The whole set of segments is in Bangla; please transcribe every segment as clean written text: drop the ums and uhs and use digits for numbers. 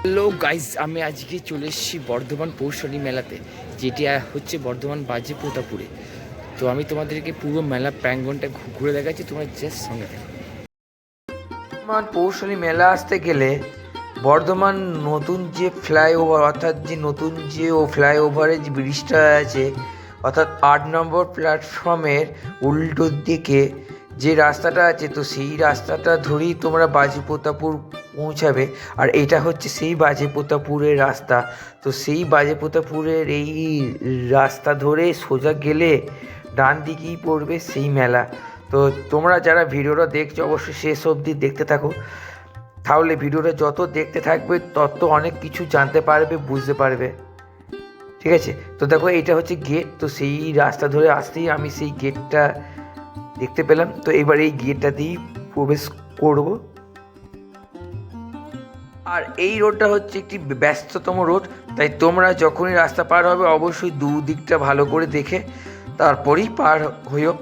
হ্যালো গাইজ, আমি আজকে চলে এসেছি বর্ধমান পৌষণী মেলাতে, যেটি হচ্ছে বর্ধমান বাজে প্রতাপুরে। তো আমি তোমাদেরকে পুরো মেলা প্রাঙ্গণটা ঘুরে দেখাচ্ছি, তোমরা জাস্ট সঙ্গে থাকো। বর্ধমান পৌষণী মেলা আসতে গেলে বর্ধমান নতুন যে ফ্লাইওভার, অর্থাৎ যে নতুন যে ফ্লাইওভারের যে ব্রিজটা আছে, অর্থাৎ 8 নম্বর প্ল্যাটফর্মের উল্টো দিকে যে রাস্তাটা আছে, তো সেই রাস্তাটা ধরেই তোমরা বাজে প্রতাপুর পৌঁছাবে। আর এটা হচ্ছে সেই বাজে প্রতাপুরের রাস্তা। তো সেই বাজে প্রতাপুরের এই রাস্তা ধরে সোজা গেলে ডান দিকেই পড়বে সেই মেলা। তো তোমরা যারা ভিডিওটা দেখছো অবশ্যই শেষ অবধি দেখতে থাকো, তাহলে ভিডিওটা যত দেখতে থাকবে তত অনেক কিছু জানতে পারবে, বুঝতে পারবে। ঠিক আছে, তো দেখো এটা হচ্ছে গেট। তো সেই রাস্তা ধরে আসতেই আমি সেই গেটটা দেখতে পেলাম। তো এবার এই গেটটা দিয়েই প্রবেশ করব। আর এই রোডটা হচ্ছে একটি ব্যস্ততম রোড, তাই তোমরা যখনই রাস্তা পার হবে অবশ্যই দুদিকটা ভালো করে দেখে তারপরেই পার হইও।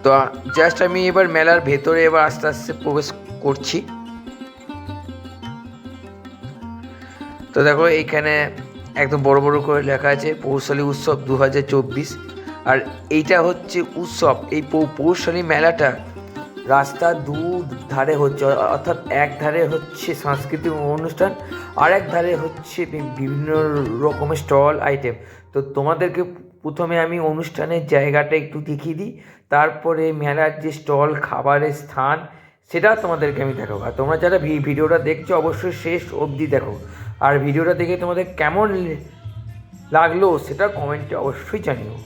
তো জাস্ট আমি এবার মেলার ভেতরে এবার আস্তে আস্তে প্রবেশ করছি। তো দেখো এইখানে একদম বড় বড় করে লেখা আছে পৌষালী উৎসব 2024। আর এইটা হচ্ছে উৎসব। এই পৌষালী মেলাটা রাস্তার দু ধারে হচ্ছে, অর্থাৎ এক ধারে হচ্ছে সাংস্কৃতিক অনুষ্ঠান, আর এক ধারে হচ্ছে বিভিন্ন রকমের স্টল আইটেম। তো তোমাদেরকে প্রথমে আমি অনুষ্ঠানের জায়গাটা একটু দেখিয়ে দিই, তারপরে মেলার যে স্টল, খাবারের স্থান, সেটা তোমাদেরকে আমি দেখাবো। আর তোমরা যারা ভিডিওটা দেখছো অবশ্যই শেষ অবধি দেখো। আর ভিডিওটা দেখে তোমাদের কেমন লাগলো সেটা কমেন্টে অবশ্যই জানিও।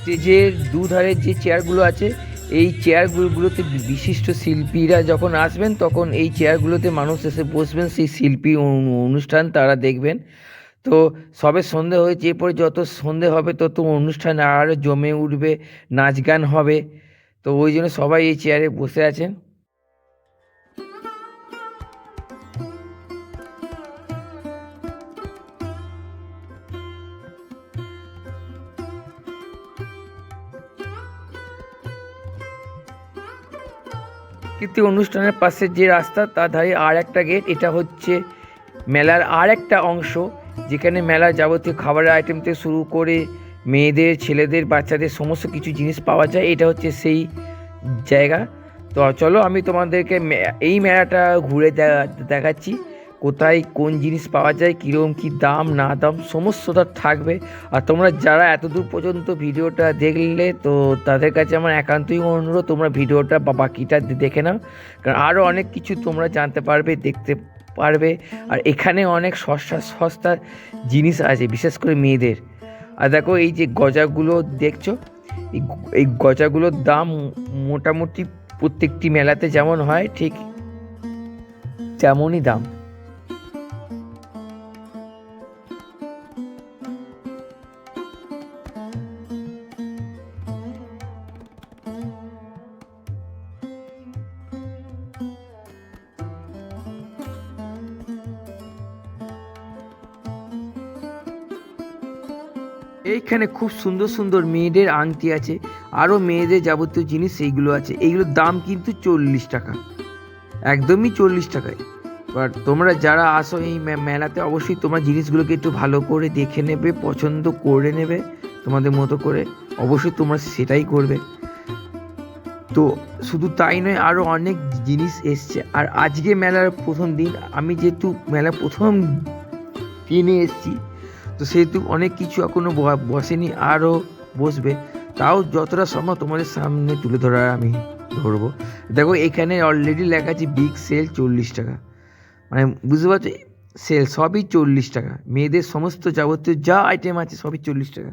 স্টেজের দুধারে যে চেয়ারগুলো আছে, এই চেয়ারগুলোতে বিশিষ্ট শিল্পীরা যখন আসবেন তখন এই চেয়ারগুলোতে মানুষ এসে বসবেন, সেই শিল্পী অনুষ্ঠান তারা দেখবেন। তো সবে সন্ধে হয়েছে, এরপরে যত সন্ধে হবে তত অনুষ্ঠান আরও জমে উঠবে, নাচ গান হবে। তো ওই জন্য সবাই এই চেয়ারে বসে আছেন। কৃতি অনুষ্ঠানের পাশে যে রাস্তা তার ধারে আর একটা গেট, এটা হচ্ছে মেলার আর একটা অংশ, যেখানে মেলার যাবতীয় খাবারের আইটেম থেকে শুরু করে মেয়েদের, ছেলেদের, বাচ্চাদের সমস্ত কিছু জিনিস পাওয়া যায়। এটা হচ্ছে সেই জায়গা। তো চলো আমি তোমাদেরকে এই মেলাটা ঘুরে দেখাচ্ছি, কোথায় কোন জিনিস পাওয়া যায়, কীরকম কী দাম না দাম সমস্তটা থাকবে। আর তোমরা যারা এতদূর পর্যন্ত ভিডিওটা দেখলে, তো তাদের কাছে আমার একান্তই অনুরোধ তোমরা ভিডিওটা বা বাকিটা দেখে নাও, কারণ আরও অনেক কিছু তোমরা জানতে পারবে, দেখতে পারবে। আর এখানে অনেক সস্তা সস্তা জিনিস আছে, বিশেষ করে মেয়েদের। আর দেখো এই যে গজাগুলো দেখছো, এই গজাগুলোর দাম মোটামুটি প্রত্যেকটি মেলাতে যেমন হয় ঠিক তেমনই দাম। এইখানে খুব সুন্দর সুন্দর মেয়েদের আংটি আছে, আরও মেয়েদের যাবতীয় জিনিস এইগুলো আছে। এইগুলোর দাম কিন্তু 40 টাকা, একদমই 40 টাকায়। বাট তোমরা যারা আসো এই মেলাতে অবশ্যই তোমরা জিনিসগুলোকে একটু ভালো করে দেখে নেবে, পছন্দ করে নেবে তোমাদের মতো করে, অবশ্যই তোমরা সেটাই করবে। তো শুধু তাই নয়, আরও অনেক জিনিস এসছে। আর আজকে মেলার প্রথম দিন, আমি যেহেতু মেলার প্রথম দিনে এসেছি, তো সেহেতু অনেক কিছু এখনও বসেনি, আরও বসবে। তাও যতটা সম্ভব তোমাদের সামনে তুলে ধরার আমি ধরবো। দেখো এখানে অলরেডি লেখা আছে বিগ সেল 40 টাকা, মানে বুঝতে পারছো, সেল সবই 40 টাকা, মেয়েদের সমস্ত যাবতীয় যা আইটেম আছে সবই 40 টাকা।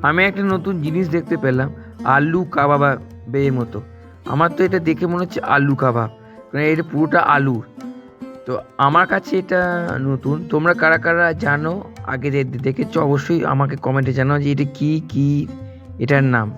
আমি একটা নতুন জিনিস দেখতে পেলাম, আলু কাবাবের মতো। আমার তো এটা দেখে মনে হচ্ছে আলু কাবাব, কারণ এটা পুরোটা আলুর। তো আমার কাছে এটা নতুন। তোমরা কারা কারা জানো, আগে দেখেছো, অবশ্যই আমাকে কমেন্টে জানাও যে এটা কি কি এটার নাম।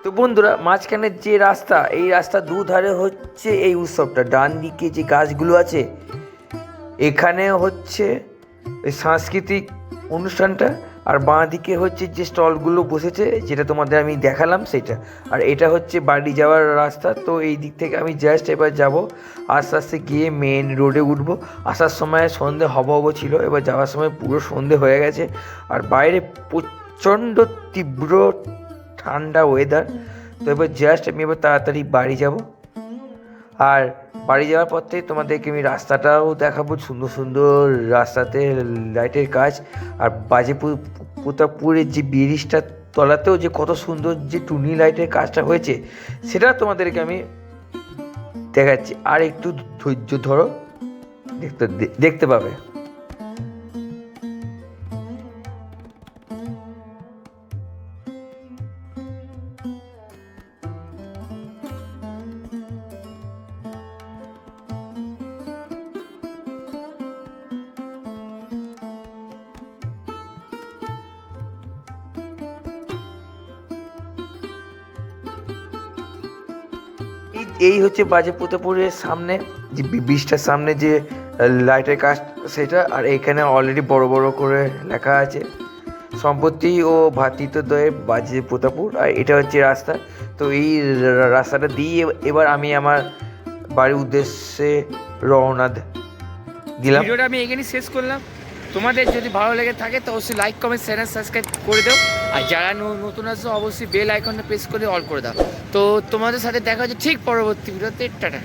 তো বন্ধুরা, মাঝখানের যে রাস্তা, এই রাস্তার দুধারে হচ্ছে এই উৎসবটা। ডান দিকে যে গাছগুলো আছে এখানে হচ্ছে এই সাংস্কৃতিক অনুষ্ঠানটা, আর বাঁ দিকে হচ্ছে যে স্টলগুলো বসেছে যেটা তোমাদের আমি দেখালাম সেটা। আর এটা হচ্ছে বাড়ি যাওয়ার রাস্তা। তো এই দিক থেকে আমি জাস্ট এবার যাব, আস্তে আস্তে গিয়ে মেন রোডে উঠবো। আসার সময় সন্ধে হব ছিল, এবার যাওয়ার সময় পুরো সন্ধে হয়ে গেছে। আর বাইরে প্রচণ্ড তীব্র ঠান্ডা ওয়েদার। তো এবার জাস্ট আমি এবার তাড়াতাড়ি বাড়ি যাব। আর বাড়ি যাওয়ার পর থেকে তোমাদেরকে আমি রাস্তাটাও দেখাবো, সুন্দর সুন্দর রাস্তাতে লাইটের কাজ। আর বাজে প্রতাপপুরের যে ব্রিজটার তলাতেও যে কত সুন্দর যে টুনি লাইটের কাজটা হয়েছে সেটা তোমাদেরকে আমি দেখাচ্ছি। আর একটু ধৈর্য ধরো, দেখতে পাবে। এই হচ্ছে বাজে প্রতাপপুরের সামনে যে ব্রিজটার সামনে যে লাইটের কাজ সেটা। আর এখানে অলরেডি বড় বড় করে লেখা আছে সম্পত্তি ও ভ্রাতৃত্বদয়ের বাজে প্রতাপপুর। আর এটা হচ্ছে রাস্তা। তো এই রাস্তাটা দিয়ে এবার আমি আমার বাড়ির উদ্দেশ্যে রওনা দিলাম। ভিডিওটা আমি এখানেই শেষ করলাম। তোমাদের যদি ভালো লেগে থাকে তো অবশ্যই লাইক, কমেন্ট, চ্যানেল সাবস্ক্রাইব করে দাও। আর যারা নতুন আসছো অবশ্যই বেল আইকনটা প্রেস করে অল করে দাও। তো তোমাদের সাথে দেখা হচ্ছে ঠিক পরবর্তী ভিডিওতে। টাটা।